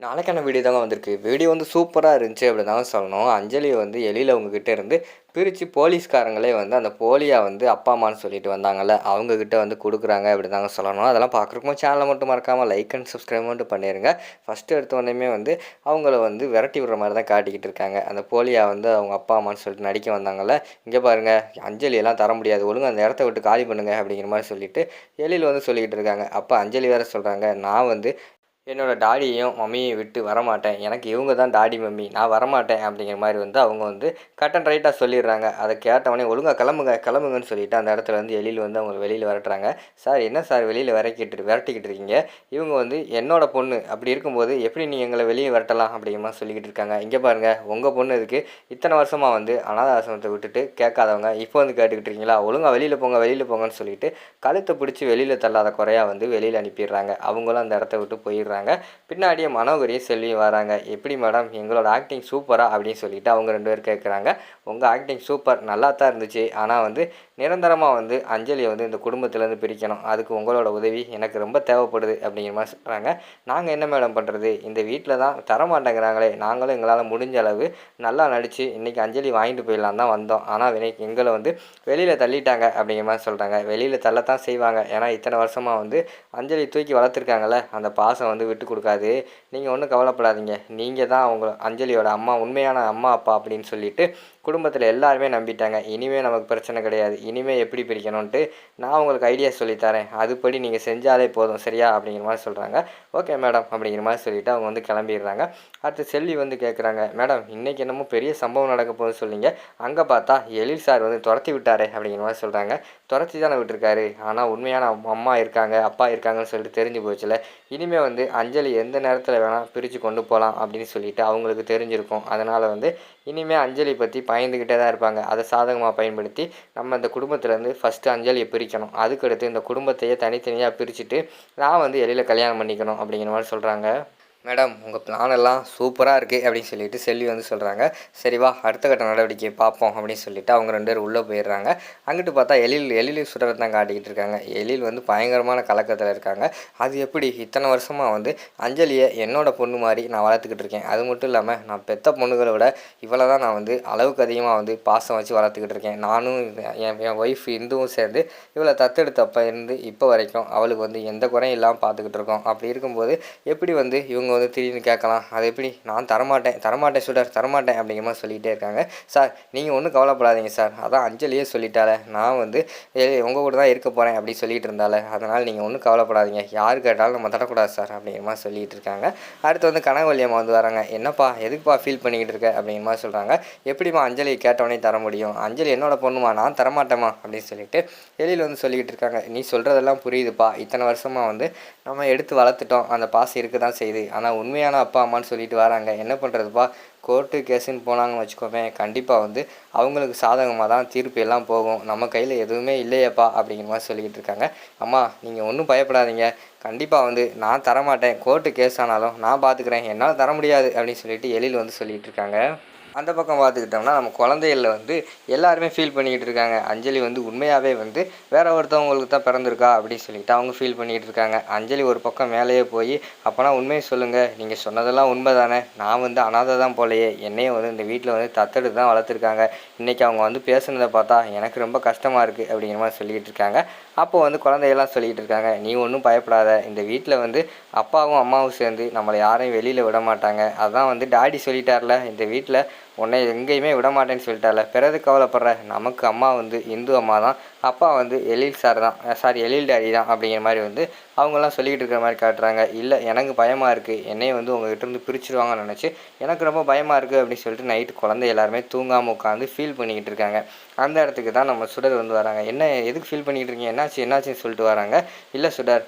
நாளைக்கான வீடியோ தாங்க வந்திருக்கு. வீடியோ வந்து சூப்பரா இருந்துச்சு அப்படின்னு தாங்க சொல்லணும். அஞ்சலிய வந்து எலியில அவங்ககிட்ட இருந்து பிரிச்சு போலீஸ்காரங்களே வந்து அந்த போலியா வந்து அப்பா, அம்மான்னு சொல்லிட்டு வந்தாங்கல்ல, அவங்க கிட்ட வந்து குடுக்குறாங்க அப்படி தாங்க சொல்லணும். அதெல்லாம் பார்க்குறக்கும் சேனல மட்டும் மறக்காம லைக் அண்ட் சப்ஸ்கிரைப் மட்டும் பண்ணிருங்க. ஃபர்ஸ்ட்டு எடுத்தோனேயுமே வந்து அவங்கள வந்து விரட்டி விடுற மாரி தான் காட்டிக்கிட்டு இருக்காங்க. அந்த போலியா வந்து அவங்க அப்பா, அம்மான்னு சொல்லிட்டு நடிக்க வந்தாங்கல்ல, இங்க பாருங்க அஞ்சலி எல்லாம் தர முடியாது. ஒழுங்கா அந்த இடத்த விட்டு காலி பண்ணுங்க அப்படிங்கிற மாரி சொல்லிட்டு எழில் வந்து சொல்லிக்கிட்டு இருக்காங்க. அப்ப அஞ்சலி வேற சொல்றாங்க, நான் வந்து என்னோட டாடியையும் மம்மியையும் விட்டு வரமாட்டேன். எனக்கு இவங்க தான் டாடி, மம்மி. நான் வரமாட்டேன் அப்படிங்கிற மாரி வந்து அவங்க வந்து கட் அண்ட் ரைட்டா சொல்லிடுறாங்க. அத கேட்டவொடனே ஒழுங்கா கிளம்புங்க, கிளம்புங்கன்னு சொல்லிட்டு அந்த இடத்துல வந்து எழில் வந்து அவங்கள வெளியில விரட்டுறாங்க. சார் என்ன சார் வெளியில விரட்டிக்கிட்டு இருக்கீங்க? இவங்க வந்து என்னோட பொண்ணு. அப்படி இருக்கும்போது எப்படி நீங்க எங்கள வெளிய விரட்டலாம்? அப்படிங்கிற மாரி சொல்லிக்கிட்டு இருக்காங்க. இங்க பாருங்க உங்க பொண்ணு எதுக்கு இத்தன வருஷமா வந்து அனாதை ஆசிரமத்த விட்டுட்டு கேட்காதவங்க, இப்போ வந்து கேட்டுக்கிட்டு இருக்கீங்களா? ஒழுங்கா வெளியில போங்க, வெளியில போங்கன்னு சொல்லிட்டு கழுத்த பிடிச்சு வெளியில தள்ளாத குறையா வந்து வெளியில அனுப்பிடுறாங்க. அவங்களும் அந்த இடத்த விட்டு போயிடுறாங்க. பின்னாடியே மனோகரியும் செல்வியும் வராங்க. எப்படி மேடம் எங்களோட ஆக்டிங் சூப்பரா அப்படின்னு சொல்லிட்டு அவங்க 2 பேரும் கேட்குறாங்க. உங்க ஆக்டிங் சூப்பர் நல்லா தான் இருந்துச்சு. ஆனால் வந்து நிரந்தரமாக வந்து அஞ்சலியை வந்து இந்த குடும்பத்திலேருந்து பிரிக்கணும். அதுக்கு உங்களோட உதவி எனக்கு ரொம்ப தேவைப்படுது அப்படிங்கிற மாதிரி சொல்கிறாங்க. நாங்கள் என்ன மேடம் பண்ணுறது? இந்த வீட்டில் தான் தரமாட்டேங்கிறாங்களே. நாங்களும் எங்களால் முடிஞ்ச அளவு நல்லா நடித்து இன்றைக்கி அஞ்சலி வாங்கிட்டு போயிடலாம் தான் வந்தோம். ஆனால் இன்னைக்கு எங்களை வந்து வெளியில் தள்ளிட்டாங்க அப்படிங்கிற மாதிரி சொல்கிறாங்க. வெளியில் தள்ளத்தான் செய்வாங்க. ஏன்னா இத்தனை வருஷமாக வந்து அஞ்சலி தூக்கி வளர்த்துருக்காங்கல்ல, அந்த பாசம் வந்து விட்டு கொடுக்காது. நீங்கள் ஒன்றும் கவலைப்படாதீங்க. நீங்கள் தான் அவங்க அஞ்சலியோட அம்மா, உண்மையான அம்மா அப்பா அப்படின்னு சொல்லிட்டு குடும்பத்தில் எல்லாருமே நம்பிட்டாங்க. இனிமேல் நமக்கு பிரச்சனை கிடையாது. இனிமேல் எப்படி பிரிக்கணும்ன்ட்டு நான் உங்களுக்கு ஐடியா சொல்லித்தரேன். அதுபடி நீங்கள் செஞ்சாலே போதும் சரியா அப்படிங்கிற மாதிரி சொல்கிறாங்க. ஓகே மேடம் அப்படிங்கிற மாதிரி சொல்லிவிட்டு அவங்க வந்து கிளம்பிடுறாங்க. அடுத்து செல்வி வந்து கேட்குறாங்க, மேடம் இன்றைக்கி என்னமோ பெரிய சம்பவம் நடக்க போகுதுன்னு சொல்லிங்க, அங்கே பார்த்தா எழில் சார் வந்து துரத்தி விட்டாரே அப்படிங்கிற மாதிரி சொல்கிறாங்க. துரத்தி தானே விட்டுருக்காரு. ஆனால் உண்மையான அம்மா இருக்காங்க, அப்பா இருக்காங்கன்னு சொல்லிட்டு தெரிஞ்சு போச்சுல. இனிமேல் வந்து அஞ்சலி எந்த நேரத்தில் வேணால் பிரித்து கொண்டு போகலாம் அப்படின்னு சொல்லிட்டு அவங்களுக்கு தெரிஞ்சிருக்கும். அதனால் வந்து இனிமேல் அஞ்சலி பற்றி பயந்துக்கிட்டே தான் இருப்பாங்க. அதை சாதகமாக பயன்படுத்தி நம்ம இந்த குடும்பத்துலேருந்து ஃபஸ்ட்டு அஞ்சலியை பிரிக்கணும். அதுக்கடுத்து இந்த குடும்பத்தையே தனித்தனியாக பிரிச்சுட்டு நான் வந்து எழில கல்யாணம் பண்ணிக்கணும் அப்படிங்கிற மாதிரி சொல்கிறாங்க. மேடம் உங்கள் பிளான் எல்லாம் சூப்பராக இருக்குது அப்படின்னு சொல்லிட்டு செல்வி வந்து சொல்கிறாங்க. சரி வா அடுத்த கட்ட நடவடிக்கையை பார்ப்போம் அப்படின்னு சொல்லிட்டு அவங்க 2 பேரும் உள்ளே போயிடுறாங்க. அங்கிட்டு பார்த்தா எழில் சுடரை தான் காட்டிக்கிட்டு இருக்காங்க. எழில் வந்து பயங்கரமான கலக்கத்தில் இருக்காங்க. அது எப்படி இத்தனை வருஷமாக வந்து அஞ்சலியை என்னோட பொண்ணு மாதிரி நான் வளர்த்துக்கிட்டு இருக்கேன். அது மட்டும் இல்லாமல் நான் பெத்த பொண்ணுகளை விட இவ்வளோ தான் நான் வந்து அளவுக்கு அதிகமாக வந்து பாசம் வச்சு வளர்த்துக்கிட்டு இருக்கேன். நானும் என் ஒய்ஃப் இந்துவும் சேர்ந்து இவளை தத்தெடுத்தப்போ இருந்து இப்போ வரைக்கும் அவளுக்கு வந்து எந்த குறையும் இல்லாமல் பார்த்துக்கிட்டு இருக்கோம். அப்படி இருக்கும்போது எப்படி வந்து இவங்க வந்து திடீர்னு கேட்கலாம்? அது எப்படி? நான் தரமாட்டேன் சுடர் தரமாட்டேன் அப்படிங்கிற மாதிரி சொல்லிகிட்டே இருக்காங்க. சார் நீங்கள் ஒன்றும் கவலைப்படாதீங்க சார். அதான் அஞ்சலியே சொல்லிட்டாலே நான் வந்து உங்கள் கூட தான் இருக்க போகிறேன் அப்படின்னு சொல்லிட்டு இருந்தாலே, அதனால் நீங்கள் ஒன்றும் கவலைப்படாதீங்க. யார் கேட்டாலும் நம்ம தரக்கூடாது சார் அப்படிங்கிற மாதிரி சொல்லிகிட்டு இருக்காங்க. அடுத்து வந்து கனகவல்லி அம்மா வந்து வராங்க. என்னப்பா எதுக்குப்பா ஃபீல் பண்ணிக்கிட்டு இருக்க அப்படிங்கிற மாதிரி சொல்கிறாங்க. எப்படிம்மா அஞ்சலி கேட்டவொடனே தர முடியும்? அஞ்சலி என்னோட பொண்ணுமா, நான் தரமாட்டேம்மா அப்படின்னு சொல்லிட்டு எழில் வந்து சொல்லிக்கிட்டு இருக்காங்க. நீ சொல்கிறதெல்லாம் புரியுதுப்பா. இத்தனை வருஷமாக வந்து நம்ம எடுத்து வளர்த்துட்டோம். அந்த பாசம் இருக்க தான் செய்யுது. ஆனால் உண்மையான அப்பா அம்மான்னு சொல்லிட்டு வராங்க. என்ன பண்ணுறதுப்பா? கோர்ட்டு கேஸுன்னு போனாங்கன்னு வச்சுக்கோமே, கண்டிப்பாக வந்து அவங்களுக்கு சாதகமாக தான் தீர்ப்பு எல்லாம் போகும். நம்ம கையில் எதுவுமே இல்லையப்பா அப்படிங்கிற மாதிரி சொல்லிக்கிட்டு இருக்காங்க. அம்மா நீங்கள் ஒன்றும் பயப்படாதீங்க. கண்டிப்பாக வந்து நான் தரமாட்டேன். கோர்ட்டு கேஸ் ஆனாலும் நான் பார்த்துக்கிறேன். என்னால் தர முடியாது அப்படின்னு சொல்லிட்டு எழில் வந்து சொல்லிகிட்டு இருக்காங்க. அந்த பக்கம் பார்த்துக்கிட்டோம்னா நம்ம குழந்தைகளில் வந்து எல்லாருமே ஃபீல் பண்ணிக்கிட்டு இருக்காங்க. அஞ்சலி வந்து உண்மையாகவே வந்து வேறு ஒருத்தவங்களுக்கு தான் பிறந்திருக்கா அப்படின்னு சொல்லிட்டு அவங்க ஃபீல் பண்ணிக்கிட்டு இருக்காங்க. அஞ்சலி ஒரு பக்கம் மேலேயே போய், அப்போனா உண்மையை சொல்லுங்கள், நீங்கள் சொன்னதெல்லாம் உண்மை தானே? நான் வந்து அனாதை தான் போலையே, என்னையும் வந்து இந்த வீட்டில் வந்து தத்தெடுத்து தான் வளர்த்துருக்காங்க. இன்றைக்கி அவங்க வந்து பேசுனதை பார்த்தா எனக்கு ரொம்ப கஷ்டமாக இருக்குது அப்படிங்கிற மாதிரி சொல்லிக்கிட்டு இருக்காங்க. அப்போது வந்து குழந்தையெல்லாம் சொல்லிக்கிட்டு இருக்காங்க, நீ ஒன்றும் பயப்படாத. இந்த வீட்டில் வந்து அப்பாவும் அம்மாவும் சேர்ந்து நம்மளை யாரையும் வெளியில் விட மாட்டாங்க. அதான் வந்து டாடி சொல்லிட்டார்ல, இந்த வீட்டில் உன்னை எங்கேயுமே விட மாட்டேன்னு சொல்லிட்டால, பிறகு கவலைப்படுற? நமக்கு அம்மா வந்து இந்து அம்மா தான், அப்பா வந்து எழில் சார் தான், எழில் டாடி தான் அப்படிங்கிற மாதிரி வந்து அவங்கெல்லாம் சொல்லிக்கிட்டு இருக்கிற மாதிரி காட்டுறாங்க. இல்லை எனக்கு பயமாக இருக்குது, என்னையும் வந்து உங்கள்கிட்ட இருந்து பிரிச்சுருவாங்கன்னு நினச்சி எனக்கு ரொம்ப பயமாக இருக்குது அப்படின்னு சொல்லிட்டு நைட்டு குழந்தை எல்லாருமே தூங்காமல் உட்காந்து ஃபீல் பண்ணிக்கிட்டு இருக்காங்க. அந்த இடத்துக்கு தான் நம்ம சுடர் வந்து வராங்க. என்ன எதுக்கு ஃபீல் பண்ணிக்கிட்டு இருக்கீங்க? என்னாச்சுன்னு சொல்லிட்டு வராங்க. இல்லை சுடர்,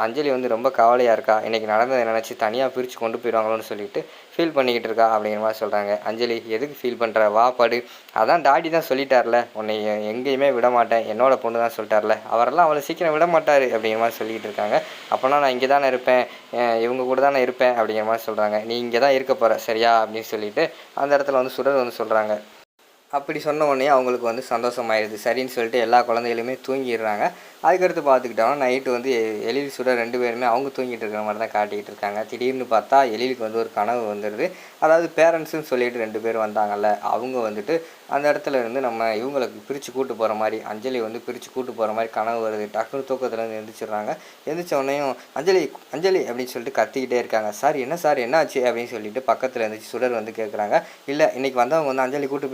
அஞ்சலி வந்து ரொம்ப கவலையாக இருக்கா. இன்றைக்கி நடந்ததை நினச்சி தனியாக பிரித்து கொண்டு போயிடுவாங்களோன்னு சொல்லிட்டு ஃபீல் பண்ணிக்கிட்டு இருக்கா அப்படிங்கிற மாதிரி சொல்கிறாங்க. அஞ்சலி எதுக்கு ஃபீல் பண்ணுற? வா படு. அதான் டாடி தான் சொல்லிட்டார்ல, உன்னை எங்கேயுமே விட மாட்டேன், என்னோட பொண்ணு தான் சொல்லிட்டார்ல, அவரெல்லாம் அவளை சீக்கிரம் விட மாட்டார் அப்படிங்கிற மாதிரி சொல்லிக்கிட்டு இருக்காங்க. அப்போனா நான் இங்கே தானே இருப்பேன், இவங்க கூட தானே இருப்பேன் அப்படிங்கிற மாதிரி சொல்கிறாங்க. நீ இங்கே தான் இருக்க போகிற சரியா அப்படின்னு சொல்லிட்டு அந்த இடத்துல வந்து சுடர் வந்து சொல்கிறாங்க. அப்படி சொன்ன உடனே அவங்களுக்கு வந்து சந்தோஷமாயிருது. சரின்னு சொல்லிட்டு எல்லா குழந்தைகளுமே தூங்கிடுறாங்க. அதுக்கடுத்து பார்த்துக்கிட்டோம்னா நைட்டு வந்து எழில், சுடர் 2 பேருமே அவங்க தூங்கிட்டு இருக்கிற மாரி தான் காட்டிக்கிட்டு இருக்காங்க. திடீர்னு பார்த்தா எழிலுக்கு வந்து ஒரு கனவு வந்துடுது. அதாவது பேரண்ட்ஸுன்னு சொல்லிட்டு 2 பேர் வந்தாங்கல்ல, அவங்க வந்துட்டு அந்த இடத்துல இருந்து நம்ம இவங்களுக்கு பிரித்து கூட்டு போகிற மாரி, அஞ்சலி வந்து பிரித்து கூட்டு போகிற மாரி கனவு வருது. டக்குனு தூக்கத்துலேருந்து எந்திரிச்சிடுறாங்க. எந்திரிச்ச உடனேயும் "அஞ்சலி, அஞ்சலி" அப்படின்னு சொல்லிட்டு கத்திக்கிட்டே இருக்காங்க. "சார் என்ன சார் என்னாச்சு?" அப்படின்னு சொல்லிட்டு பக்கத்தில் இருந்துச்சு சுடர் வந்து கேட்குறாங்க. "இல்லை, இன்னைக்கு வந்தவங்க வந்து அஞ்சலி கூட்டு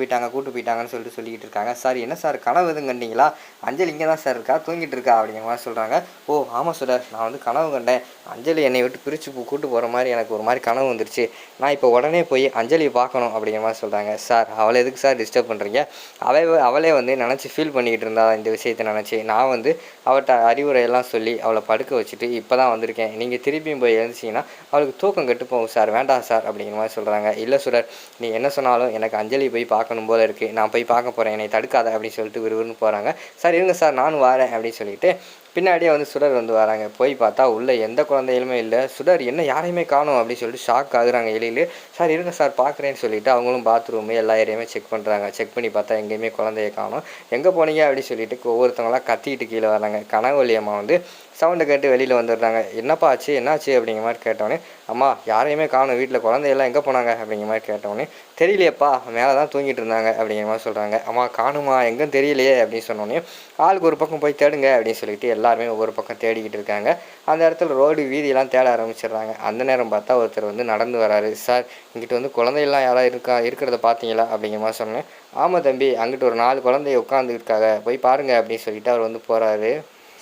போயிட்டாங்கன்னு சொல்லிட்டு இருக்காங்க." "சார் என்ன சார் கனவு எதுவும் கண்டீங்களா?" "அஞ்சலி இங்கே தான் சார் இருக்கா, தூங்கிட்டு இருக்கா" அப்படிங்கிற மாதிரி சொல்கிறாங்க. "ஓ ஆமாம் சுடர், நான் வந்து கனவு கண்டேன். அஞ்சலி என்னை விட்டு பிரித்து கூட்டு போகிற மாதிரி எனக்கு ஒரு மாதிரி கனவு வந்துருச்சு. நான் இப்போ உடனே போய் அஞ்சலியை பார்க்கணும்" அப்படிங்கிற மாதிரி சொல்கிறாங்க. "சார் அவளை எதுக்கு சார் டிஸ்டர்ப் பண்ணுறீங்க? அவளே வந்து நினச்சி ஃபீல் பண்ணிக்கிட்டு இருந்தா இந்த விஷயத்தை நினச்சி. நான் வந்து அவள்கிட்ட அறிவுரையெல்லாம் சொல்லி அவளை படுக்க வச்சுட்டு இப்போ தான் வந்திருக்கேன். நீங்கள் திருப்பியும் போய் எழுந்துச்சிங்கன்னா அவளுக்கு தூக்கம் கெட்டு போகும் சார், வேண்டாம் சார்" அப்படிங்கிற மாதிரி சொல்கிறாங்க. "இல்லை சுடர், நீ என்ன சொன்னாலும் எனக்கு அஞ்சலி போய் பார்க்கணும் போல இருக்குது. நான் போய் பார்க்க போகிறேன், என்னை தடுக்காத" அப்படின்னு சொல்லிட்டு விறுவிறுன்னு போகிறாங்க. "சார் இருங்க சார், நானும் வரேன்" அப்படின்னு சொல்லிட்டு பின்னாடியே வந்து சுடர் வந்து வராங்க. போய் பார்த்தா உள்ளே எந்த குழந்தைகளுமே இல்லை. சுடர் என்ன யாரையுமே காணோம் அப்படின்னு சொல்லிட்டு ஷாக் ஆகுறாங்க எழில். "சார் இருங்க சார் பார்க்குறேன்னு" சொல்லிட்டு அவங்களும் பாத்ரூமு எல்லா ஏரியாவுமே செக் பண்ணுறாங்க. செக் பண்ணி பார்த்தா எங்கேயுமே குழந்தைய காணோம். "எங்கே போனீங்க?" அப்படின்னு சொல்லிட்டு ஒவ்வொருத்தவங்களாம் கத்திக்கிட்டு கீழே வராங்க. கனகவள்ளி அம்மா வந்து சவுண்டை கேட்டு வெளியில் வந்துடுறாங்க. "என்னப்பா ஆச்சு, என்னாச்சு?" அப்படிங்கிற மாதிரி கேட்டோன்னே, "அம்மா யாரையுமே காணோம், வீட்டில் குழந்தையெல்லாம் எங்கே போனாங்க?" அப்படிங்கிற மாதிரி கேட்டோன்னே, "தெரியலையப்பா, மேலே தான் தூங்கிட்டு இருந்தாங்க" அப்படிங்கிற மாதிரி சொல்கிறாங்க. "அம்மா காணுமா, எங்கேன்னு தெரியலையே" அப்படின்னு சொன்னோன்னே, "ஆளுக்கு ஒரு பக்கம் போய் தேடுங்க" அப்படின்னு சொல்லிட்டு எல்லாருமே ஒவ்வொரு பக்கம் தேடிக்கிட்டு இருக்காங்க. அந்த இடத்துல ரோடு வீதியெல்லாம் தேட ஆரம்பிச்சிடுறாங்க. அந்த நேரம் பார்த்தா ஒருத்தர் வந்து நடந்து வராரு. "சார், இங்கிட்டு வந்து குழந்தையெல்லாம் யாராவது இருக்கிறத பார்த்தீங்களா?" அப்படிங்கிற மாதிரி சொன்னேன். "ஆமாம் தம்பி, அங்கிட்டு ஒரு 4 குழந்தைய உட்காந்துருக்காங்க, போய் பாருங்க" அப்படின்னு சொல்லிட்டு அவர் வந்து போகிறாரு.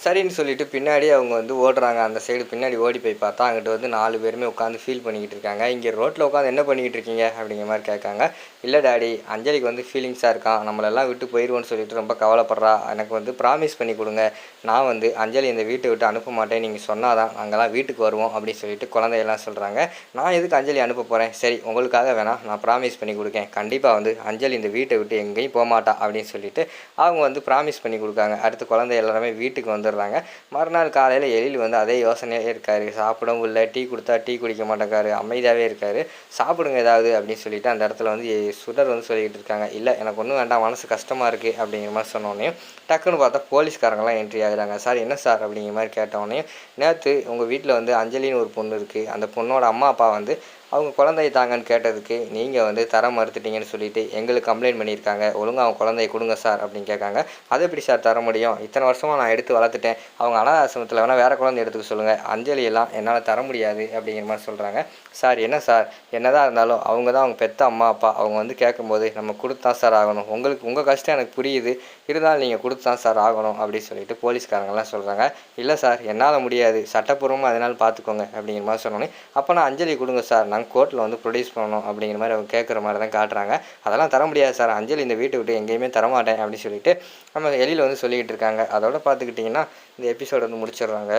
சரின்னு சொல்லிட்டு பின்னாடியே அவங்க வந்து ஓடுறாங்க. அந்த சைடு பின்னாடி ஓடி போய் பார்த்தா அங்கிட்டு வந்து 4 பேருமே உட்காந்து ஃபீல் பண்ணிக்கிட்டு இருக்காங்க. "இங்கே ரோட்டில் உட்காந்து என்ன பண்ணிக்கிட்டு இருக்கீங்க?" அப்படிங்கிற மாதிரி கேட்காங்க. "இல்லை டாடி, அஞ்சலிக்கு வந்து ஃபீலிங்ஸாக இருக்கான், நம்மளெல்லாம் விட்டு போயிடுவோன்னு சொல்லிட்டு ரொம்ப கவலைப்படுறா. எனக்கு வந்து ப்ராமிஸ் பண்ணி கொடுங்க, நான் வந்து அஞ்சலி இந்த வீட்டை விட்டு அனுப்ப மாட்டேன், நீங்கள் சொன்னால் தான் நாங்கள்லாம் வீட்டுக்கு வருவோம்" அப்படின்னு சொல்லிட்டு குழந்தையெல்லாம் சொல்கிறாங்க. "நான் எதுக்கு அஞ்சலி அனுப்ப போகிறேன், சரி உங்களுக்காக வேணாம், நான் ப்ராமிஸ் பண்ணி கொடுக்கேன், கண்டிப்பாக வந்து அஞ்சலி இந்த வீட்டை விட்டு எங்கேயும் போகமாட்டா" அப்படின்னு சொல்லிட்டு அவங்க வந்து ப்ராமிஸ் பண்ணி கொடுக்காங்க. அடுத்து குழந்தை எல்லாருமே வீட்டுக்கு வந்துடுறாங்க. மறுநாள் காலையில் எழில் வந்து அதே யோசனையே இருக்கார். சாப்பிடவும் இல்லை, டீ கொடுத்தா டீ குடிக்க மாட்டேங்காரு, அமைதியாகவே இருக்கார். "சாப்பிடுங்க ஏதாவது" அப்படின்னு சொல்லிட்டு அந்த இடத்துல வந்து சுடர் வந்து சொல்லிக்கிட்டு இருக்காங்க. "இல்லை எனக்கு ஒன்றும் வேண்டாம், மனசு கஷ்டமாக இருக்குது" அப்படிங்கிற மாதிரி சொன்னோடனே டக்குன்னு பார்த்தா போலீஸ்காரங்களாம் என்ட்ரி ஆகுறாங்க. "சார் என்ன சார்?" அப்படிங்கிற மாதிரி கேட்டோடனே, "நேற்று உங்கள் வீட்டில் வந்து அஞ்சலின்னு ஒரு பொண்ணு இருக்குது, அந்த பொண்ணோட அம்மா அப்பா வந்து அவங்க குழந்தைய தாங்கன்னு கேட்டதுக்கு நீங்கள் வந்து தர மறுத்துட்டீங்கன்னு சொல்லிட்டு எங்களுக்கு கம்ப்ளைண்ட் பண்ணியிருக்காங்க. ஒழுங்காக அவங்க குழந்தைய கொடுங்க சார்" அப்படின்னு கேட்காங்க. "அது எப்படி சார் தர முடியும்? இத்தனை வருஷமாக நான் எடுத்து வளர்த்துட்டேன். அவங்க அனாதை ஆசிரமத்தில் வேணால் வேறு குழந்தை எடுத்துக்க சொல்லுங்கள், அஞ்சலியெல்லாம் என்னால் தர முடியாது" அப்படிங்கிற மாதிரி சொல்கிறாங்க. "சார் என்ன சார், என்னதான் இருந்தாலும் அவங்க தான் அவங்க பெத்த அம்மா அப்பா, அவங்க வந்து கேட்கும்போது நம்ம கொடுத்தான் சார் ஆகணும். உங்கள் கஷ்டம் எனக்கு புரியுது, இருந்தாலும் நீங்கள் கொடுத்தான் சார் ஆகணும்" அப்படின்னு சொல்லிட்டு போலீஸ்காரங்கெல்லாம் சொல்கிறாங்க. "இல்லை சார், என்னால் முடியாது, சட்டப்பூர்வமாக அதனால் பார்த்துக்கோங்க" அப்படிங்கிற மாதிரி சொன்னோன்னே, "அப்போ நான் அஞ்சலி கொடுங்க சார், நாங்கள் கோர்ட்டில் வந்து ப்ரொடியூஸ் பண்ணணும்" அப்படிங்கிற மாதிரி அவங்க கேட்குற மாதிரி தான் காட்டுறாங்க. "அதெல்லாம் தர முடியாது சார், அஞ்சலி இந்த வீட்டை விட்டு எங்கேயுமே தரமாட்டேன்" அப்படின்னு சொல்லிட்டு நம்ம எழில் வந்து சொல்லிக்கிட்டு இருக்காங்க. அதோட பார்த்துக்கிட்டிங்கன்னா இந்த எபிசோடு வந்து முடிச்சிடுறாங்க.